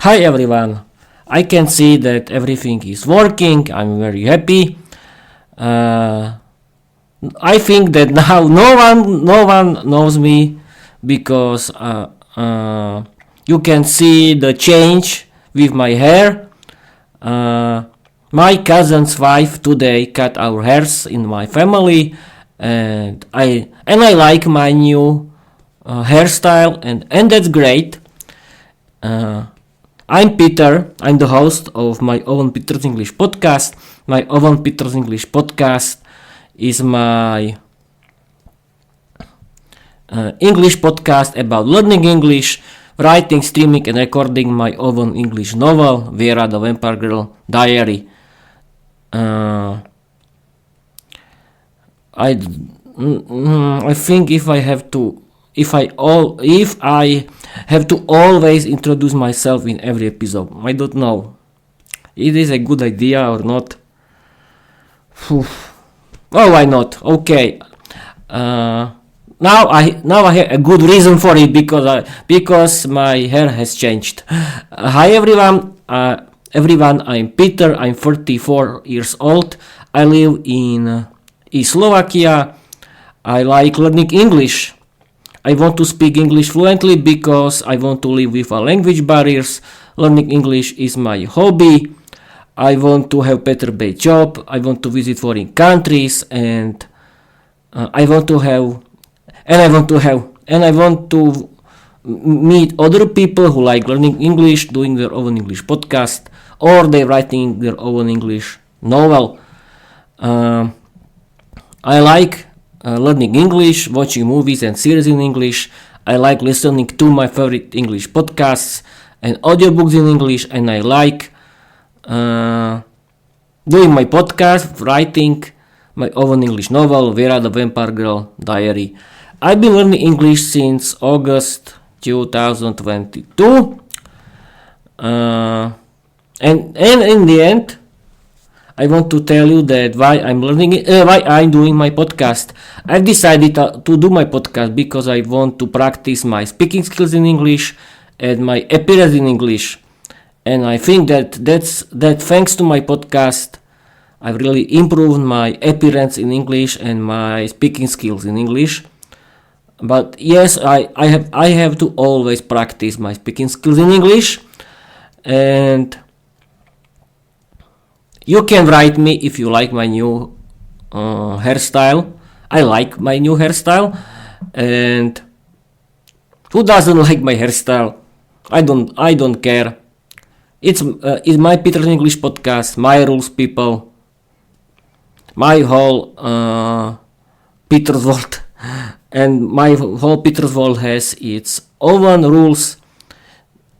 Hi everyone. I can see that everything is working. I'm very happy. Uh, I think that now no one knows me because you can see the change with my hair. Uh, my cousin's wife today cut our hairs in my family, and I like my new hairstyle, and that's great. Uh, I'm Peter. I'm the host of my own Peter's English podcast. My own Peter's English podcast is my English podcast about learning English, writing, streaming, and recording my own English novel, Viera, the Vampire Girl Diary. I think if I have to always introduce myself in every episode. I don't know. It is a good idea or not. Phew. Oh, why not? Okay. Now I have a good reason for it because my hair has changed. Hi everyone. I'm Peter. I'm 34 years old. I live in Slovakia. I like learning English. I want to speak English fluently because I want to live without language barriers. Learning English is my hobby. I want to have better paid job. I want to visit foreign countries, and I want to meet other people who like learning English, doing their own English podcast, or they writing their own English novel. I like learning English, watching movies and series in English. I like listening to my favorite English podcasts and audiobooks in English, and I like doing my podcast, writing my own English novel, Viera, the Vampire Girl Diary. I've been learning English since August 2022, and in the end, I want to tell you that why I'm doing my podcast. I've decided to do my podcast because I want to practice my speaking skills in English and my appearance in English. And I think that thanks to my podcast, I've really improved my appearance in English and my speaking skills in English. But yes, I have to always practice my speaking skills in English, and you can write me if you like my new hairstyle. I like my new hairstyle, and who doesn't like my hairstyle? I don't care. It's my Peter's English podcast, my rules, people. My whole Peter's world, and my whole Peter's world has its own rules.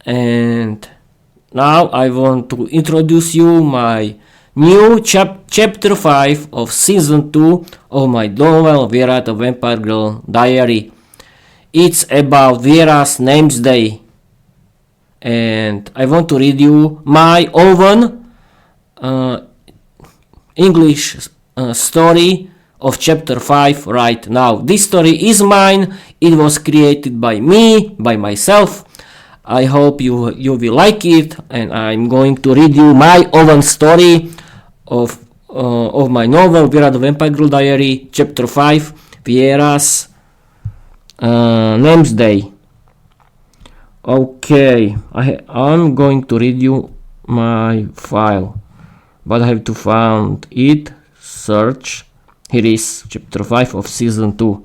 And now I want to introduce you my new chapter 5 of season 2 of my novel Viera, the Vampire Girl Diary. It's about Viera's name's day, and I want to read you my own English story of chapter 5 right now. This story is mine. It was created by me, by myself. I hope you will like it, and I'm going to read you my own story of my novel Viera, the Vampire Girl Diary, chapter 5, Viera's name's day. Okay, I'm going to read you my file, but I have to find it. Search. Here is chapter 5 of season 2,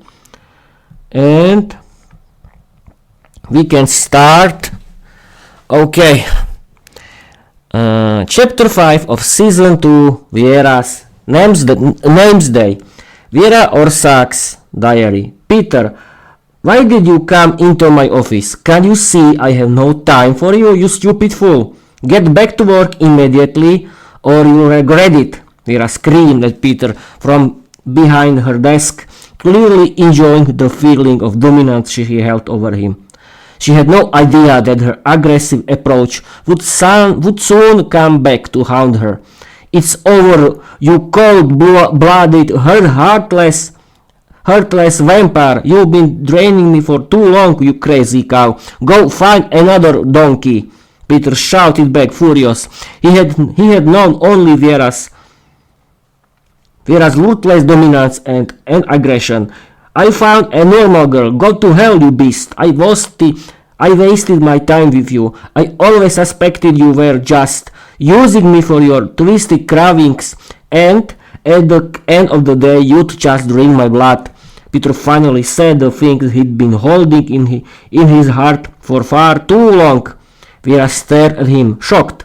and we can start. Okay. Chapter 5 of season 2, Viera's name's day. Viera Orsak's diary. Peter, why did you come into my office? Can't you see I have no time for you, you stupid fool? Get back to work immediately or you'll regret it. Viera screamed at Peter from behind her desk, clearly enjoying the feeling of dominance she held over him. She had no idea that her aggressive approach would soon come back to haunt her. It's over, you cold-blooded, heartless vampire. You've been draining me for too long, you crazy cow. Go find another donkey. Peter shouted back, furious. He had known only Viera's ruthless dominance and aggression. I found a normal girl. Go to hell, you beast. I wasted my time with you. I always suspected you were just using me for your twisted cravings, and at the end of the day you'd just drink my blood. Peter finally said the things he'd been holding in his heart for far too long. Viera stared at him, shocked.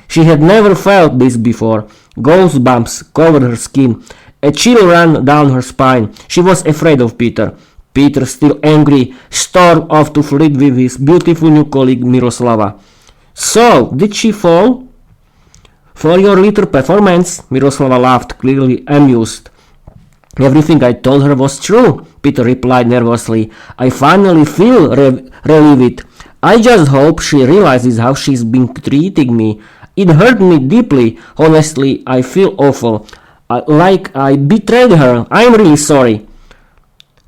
She had never felt this before. Goosebumps covered her skin. A chill ran down her spine. She was afraid of Peter. Peter, still angry, stormed off to flirt with his beautiful new colleague Miroslava. So, did she fall for your little performance? Miroslava laughed, clearly amused. Everything I told her was true, Peter replied nervously. I finally feel relieved. I just hope she realizes how she's been treating me. It hurt me deeply. Honestly, I feel awful. Like I betrayed her. I'm really sorry.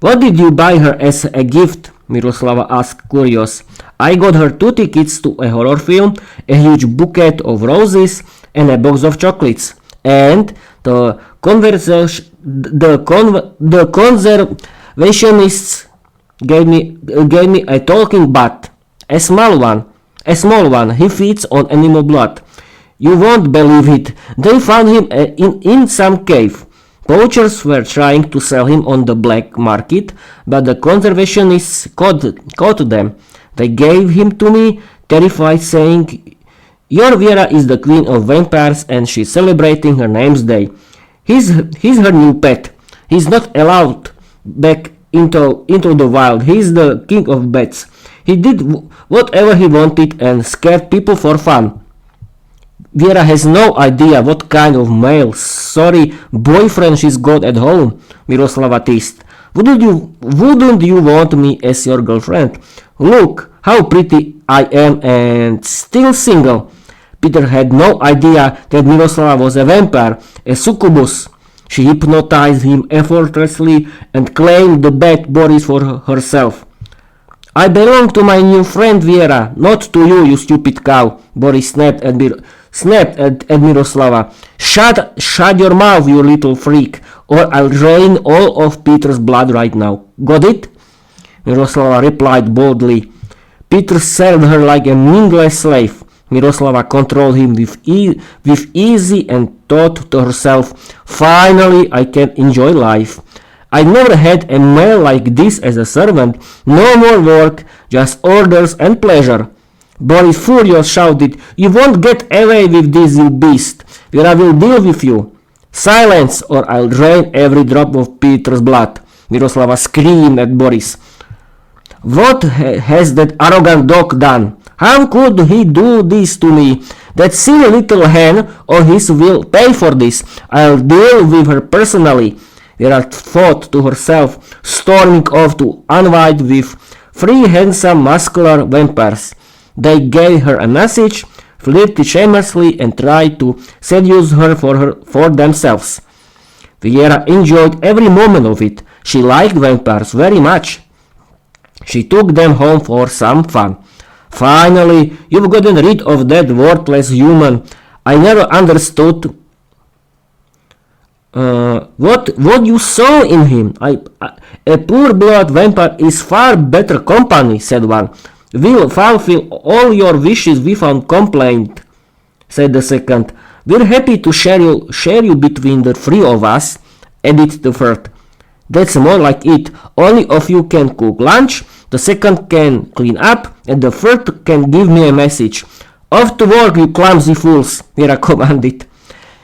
What did you buy her as a gift? Miroslava asked, curious. I got her 2 tickets to a horror film, a huge bouquet of roses, and a box of chocolates. And the conservationists gave me a talking bat, a small one. He feeds on animal blood. You won't believe it. They found him in some cave. Poachers were trying to sell him on the black market, but the conservationists caught them. They gave him to me, terrified, saying, "Your Viera is the queen of vampires and she's celebrating her name's day. He's her new pet. He's not allowed back into the wild. He's the king of bats. He did whatever he wanted and scared people for fun." Viera has no idea what kind of male, sorry boyfriend she's got at home, Miroslava teased. Wouldn't you want me as your girlfriend? Look how pretty I am and still single. Peter had no idea that Miroslava was a vampire, a succubus. She hypnotized him effortlessly and claimed the bad bodies for herself. I belong to my new friend Viera, not to you, you stupid cow, Boris snapped at Miroslava. Shut your mouth, you little freak, or I'll drain all of Peter's blood right now. Got it? Miroslava replied boldly. Peter served her like a meaningless slave. Miroslava controlled him with ease and thought to herself, finally I can enjoy life. I never had a male like this as a servant. No more work, just orders and pleasure. Boris furious shouted, you won't get away with this, you beast. Viera will deal with you. Silence, or I'll drain every drop of Peter's blood. Miroslava screamed at Boris. What has that arrogant dog done? How could he do this to me? That silly little hen or his will pay for this. I'll deal with her personally. Viera thought to herself, storming off to unwind with 3 handsome muscular vampires. They gave her a message, flirted shamelessly, and tried to seduce her for themselves. Viera enjoyed every moment of it. She liked vampires very much. She took them home for some fun. Finally, you've gotten rid of that worthless human. I never understood what you saw in him. A poor blood vampire is far better company, said one. We'll fulfill all your wishes without complaint, said the second. We're happy to share you between the 3 of us, added the third. That's more like it. Only of you can cook lunch, the second can clean up, and the third can give me a message. Off to work, you clumsy fools, Viera commanded.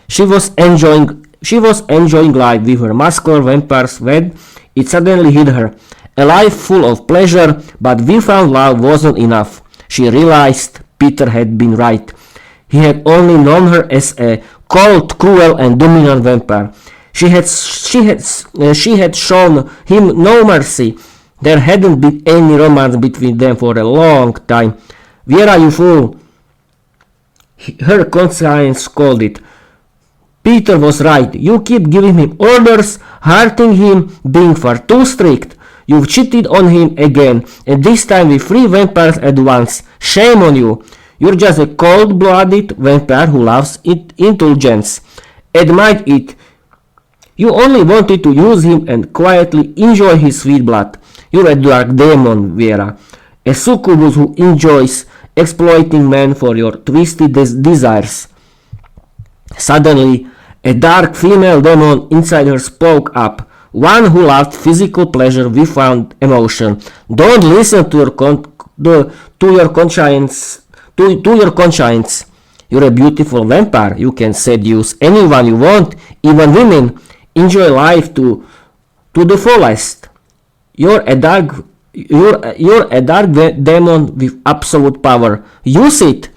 She was enjoying life with her muscular vampires when it suddenly hit her. A life full of pleasure, but without love wasn't enough. She realized Peter had been right. He had only known her as a cold, cruel, and dominant vampire. She had shown him no mercy. There hadn't been any romance between them for a long time. Viera, you fool! Her conscience scolded. Peter was right. You keep giving him orders, hurting him, being far too strict. You've cheated on him again, and this time with 3 vampires at once. Shame on you. You're just a cold-blooded vampire who loves indulgence. Admit it. You only wanted to use him and quietly enjoy his sweet blood. You're a dark demon, Viera. A succubus who enjoys exploiting men for your twisted desires. Suddenly, a dark female demon inside her spoke up. One who loved physical pleasure without emotion. Don't listen to your conscience. To your conscience. You're a beautiful vampire. You can seduce anyone you want, even women. Enjoy life to the fullest. You're a dark demon with absolute power. Use it.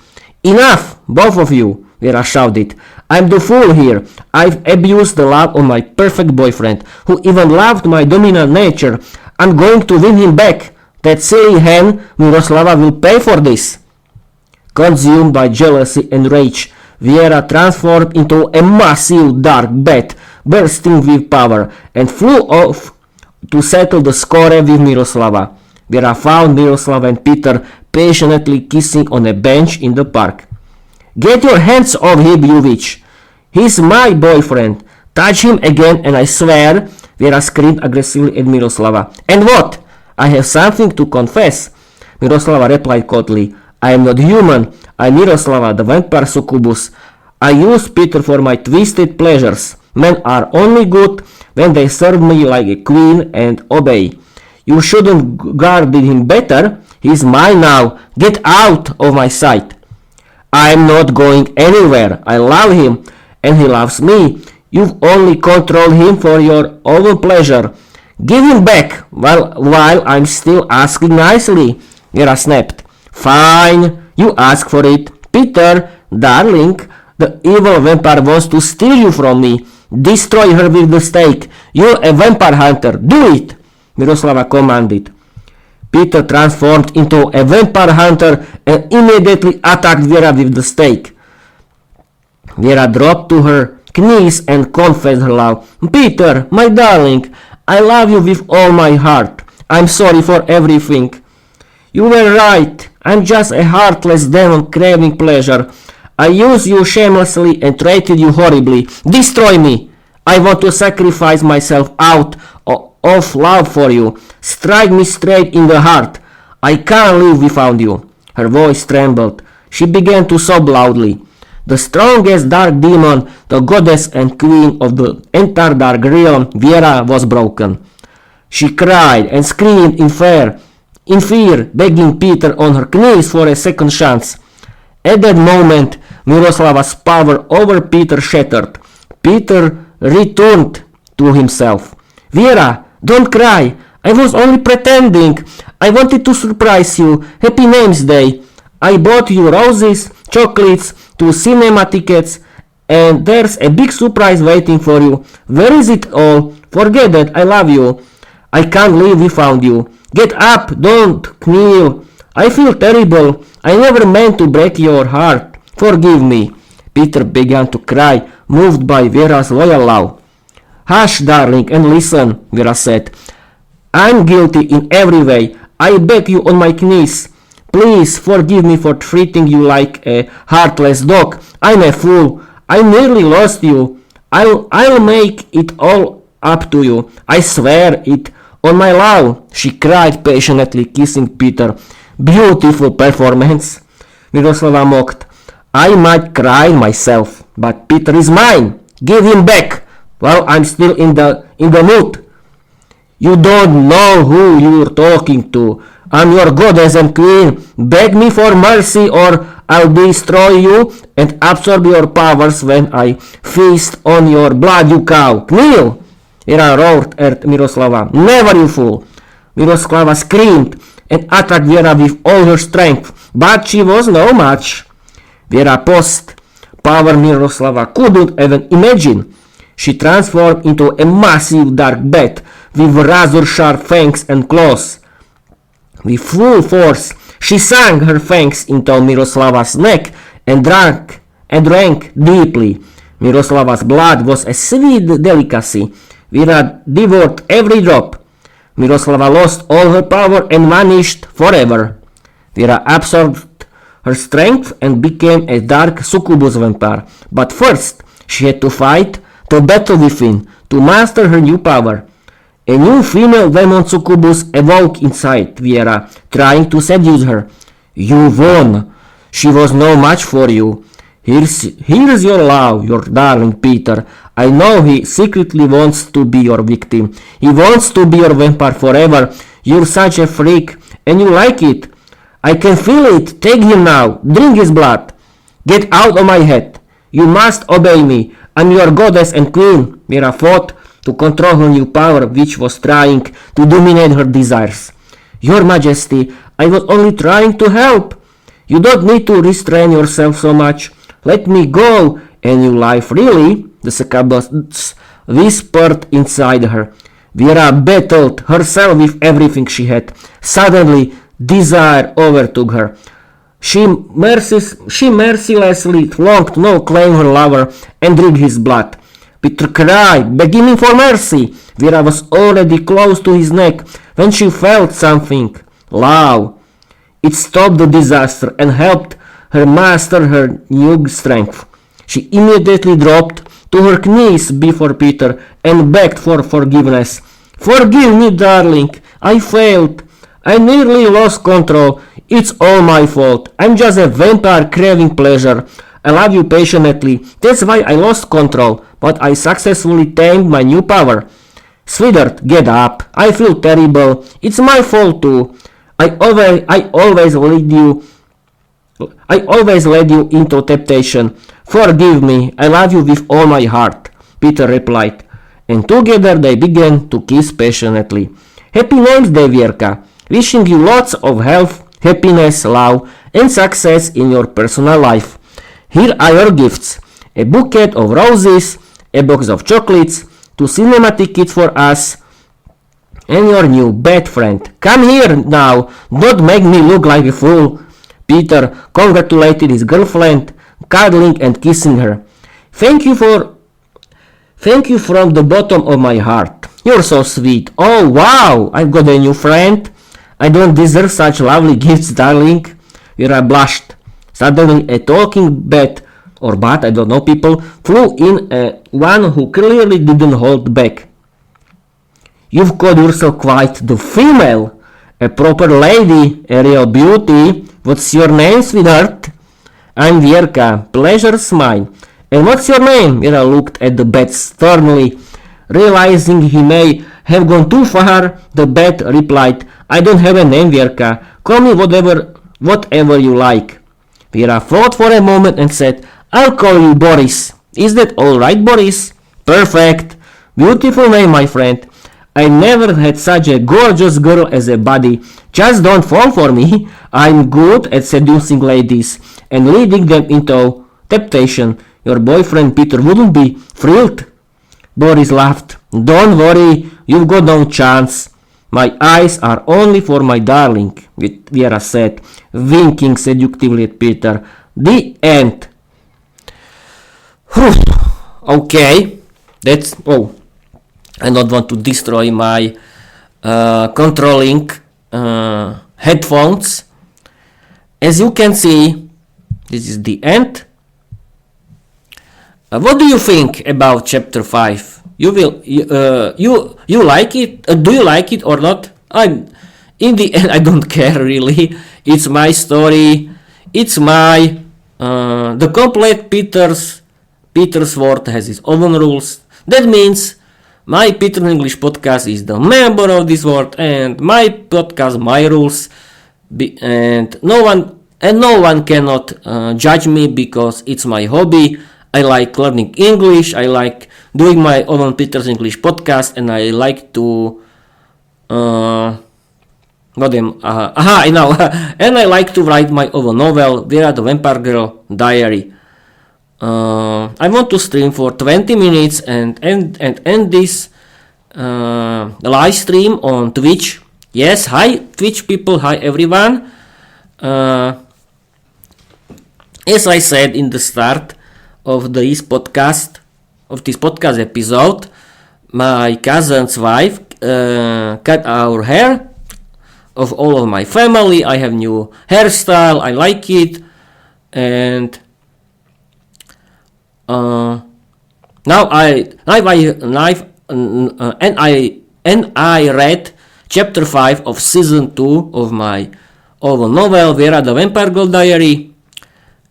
Enough, both of you. Viera shouted. I'm the fool here. I've abused the love of my perfect boyfriend, who even loved my dominant nature. I'm going to win him back. That silly hen, Miroslava, will pay for this. Consumed by jealousy and rage, Viera transformed into a massive dark bat, bursting with power, and flew off to settle the score with Miroslava. Viera found Miroslava and Peter passionately kissing on a bench in the park. Get your hands off him, you witch! He's my boyfriend! Touch him again and I swear, Viera screamed aggressively at Miroslava. And what? I have something to confess. Miroslava replied coldly. I am not human. I'm Miroslava, the vampire succubus. I use Peter for my twisted pleasures. Men are only good when they serve me like a queen and obey. You shouldn't guard him better. He's mine now. Get out of my sight. I'm not going anywhere. I love him and he loves me. You've only controlled him for your own pleasure. Give him back while I'm still asking nicely. Viera snapped. Fine, you ask for it. Peter, darling, the evil vampire wants to steal you from me. Destroy her with the stake. You're a vampire hunter. Do it, Miroslava commanded. Peter transformed into a vampire hunter and immediately attacked Viera with the stake. Viera dropped to her knees and confessed her love. Peter, my darling, I love you with all my heart. I'm sorry for everything. You were right. I'm just a heartless demon craving pleasure. I used you shamelessly and treated you horribly. Destroy me. I want to sacrifice myself out of love for you. Strike me straight in the heart. I can't live without you. Her voice trembled. She began to sob loudly. The strongest dark demon, the goddess and queen of the entire dark realm, Viera, was broken. She cried and screamed in fear, begging Peter on her knees for a second chance. At that moment, Miroslava's power over Peter shattered. Peter returned to himself. Viera, don't cry. I was only pretending. I wanted to surprise you. Happy Name's Day. I bought you roses, chocolates, 2 cinema tickets, and there's a big surprise waiting for you. Where is it all? Forget that. I love you. I can't live without you. Get up. Don't kneel. I feel terrible. I never meant to break your heart. Forgive me. Peter began to cry, moved by Viera's loyal love. Hush, darling, and listen, Viera said. I'm guilty in every way. I beg you on my knees. Please forgive me for treating you like a heartless dog. I'm a fool. I nearly lost you. I'll make it all up to you. I swear it on my love, she cried passionately, kissing Peter. Beautiful performance, Miroslava mocked. I might cry myself, but Peter is mine. Give him back while I'm still in the mood. You don't know who you're talking to. I'm your goddess and queen. Beg me for mercy or I'll destroy you and absorb your powers when I feast on your blood, you cow. Kneel! Viera roared at Miroslava. Never, you fool! Miroslava screamed and attacked Viera with all her strength, but she was no match. Viera possessed power Miroslava couldn't even imagine. She transformed into a massive dark bat with razor-sharp fangs and claws. With full force, she sank her fangs into Miroslava's neck and drank deeply. Miroslava's blood was a sweet delicacy. Viera devoured every drop. Miroslava lost all her power and vanished forever. Viera absorbed her strength and became a dark succubus vampire. But first, she had to fight the battle within to master her new power. A new female demon succubus awoke inside Viera, trying to seduce her. You won. She was no match for you. Here's your love, your darling Peter. I know he secretly wants to be your victim. He wants to be your vampire forever. You're such a freak, and you like it. I can feel it. Take him now. Drink his blood. Get out of my head. You must obey me. I'm your goddess and queen. Viera fought to control her new power, which was trying to dominate her desires. Your Majesty, I was only trying to help. You don't need to restrain yourself so much. Let me go, and you life really, the succubus whispered inside her. Viera battled herself with everything she had. Suddenly, desire overtook her. She mercilessly longed to claim her lover and drink his blood. Peter cried, begging him for mercy. Viera was already close to his neck when she felt something. Love. It stopped the disaster and helped her master her new strength. She immediately dropped to her knees before Peter and begged for forgiveness. Forgive me, darling. I failed. I nearly lost control. It's all my fault. I'm just a vampire craving pleasure. I love you passionately. That's why I lost control, but I successfully tamed my new power. Sweetheart, get up. I feel terrible. It's my fault too. I always led you into temptation. Forgive me. I love you with all my heart, Peter replied, and together they began to kiss passionately. Happy Names Day, Vierka. Wishing you lots of health, happiness, love, and success in your personal life. Here are your gifts. A bouquet of roses, a box of chocolates, 2 cinema tickets for us, and your new best friend. Come here now, don't make me look like a fool. Peter congratulated his girlfriend, cuddling and kissing her. Thank you from the bottom of my heart. You're so sweet. Oh wow, I've got a new friend. I don't deserve such lovely gifts, darling. Viera blushed. Suddenly a talking bat, or bat, I don't know, people, flew in, one who clearly didn't hold back. You've got yourself quite the female, a proper lady, a real beauty. What's your name, sweetheart? I'm Vierka, pleasure's mine. And what's your name? Viera looked at the bat sternly. Realizing he may have gone too far, the bat replied, I don't have a name, Vierka. Call me whatever you like. Viera thought for a moment and said, I'll call you Boris. Is that alright, Boris? Perfect. Beautiful name, my friend. I never had such a gorgeous girl as a buddy. Just don't fall for me. I'm good at seducing ladies and leading them into temptation. Your boyfriend Peter wouldn't be thrilled. Boris laughed. Don't worry, you've got no chance. My eyes are only for my darling, Viera said, winking seductively at Peter. The end. Okay, that's... Oh, I don't want to destroy my controlling headphones. As you can see, this is the end. What do you think about chapter 5? You like it? Do you like it or not? In the end, I don't care really. It's my story. It's my the complete Peter's world has its own rules. That means my Peter English podcast is the member of this world, and my podcast, my rules, and no one cannot judge me because it's my hobby. I like learning English. I like doing my own Peter's English podcast, and I like to I know. And I like to write my own novel, Viera the Vampire Girl Diary. I want to stream for 20 minutes and end this live stream on Twitch. Yes, hi Twitch people, hi everyone. As I said in the start of this podcast episode, my cousin's wife cut our hair of all of my family. I have new hairstyle, I like it. and now I read chapter 5 of season 2 of my novel Viera the Vampire Girl Diary,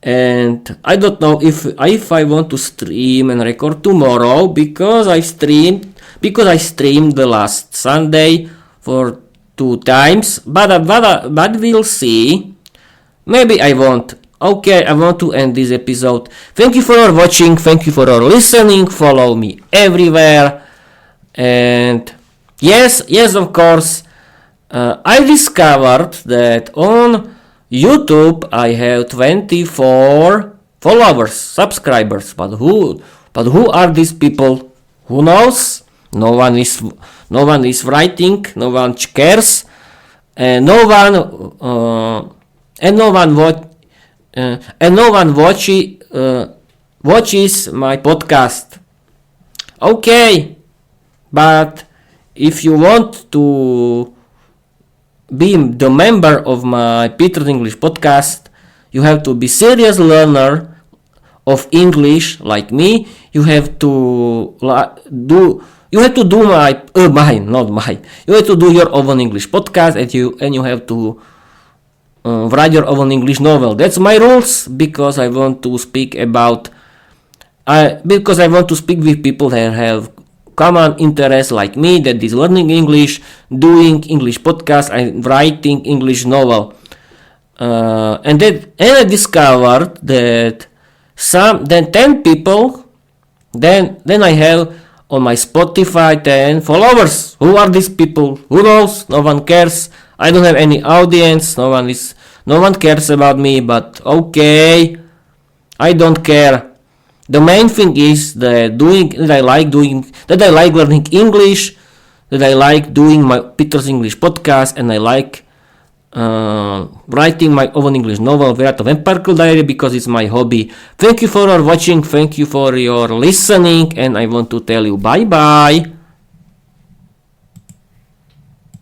and I don't know if I want to stream and record tomorrow because I streamed the last Sunday for 2 times, but we'll see. Maybe I won't. Okay, I want to end this episode. Thank you for watching, thank you for listening, follow me everywhere, and yes, of course, I discovered that on YouTube I have 24 followers, subscribers, but who are these people? Who knows? No one is writing, no one cares, and no one watches my podcast. Okay, but if you want to be the member of my Peter's English podcast, you have to be serious learner of English like me. You have to do your own English podcast, and you have to write your own English novel. That's my rules, because I want to speak with people that have common interest like me, that is learning English, doing English podcast, and writing English novel. And I discovered that 10 people, then I have on my Spotify 10 followers. Who are these people? Who knows? No one cares. I don't have any audience. No one cares about me. But okay, I don't care. The main thing is that I like learning English, that I like doing my Peter's English podcast, and I like writing my own English novel, Viera the Vampire Girl Diary, because it's my hobby. Thank you for watching, thank you for your listening, and I want to tell you bye bye.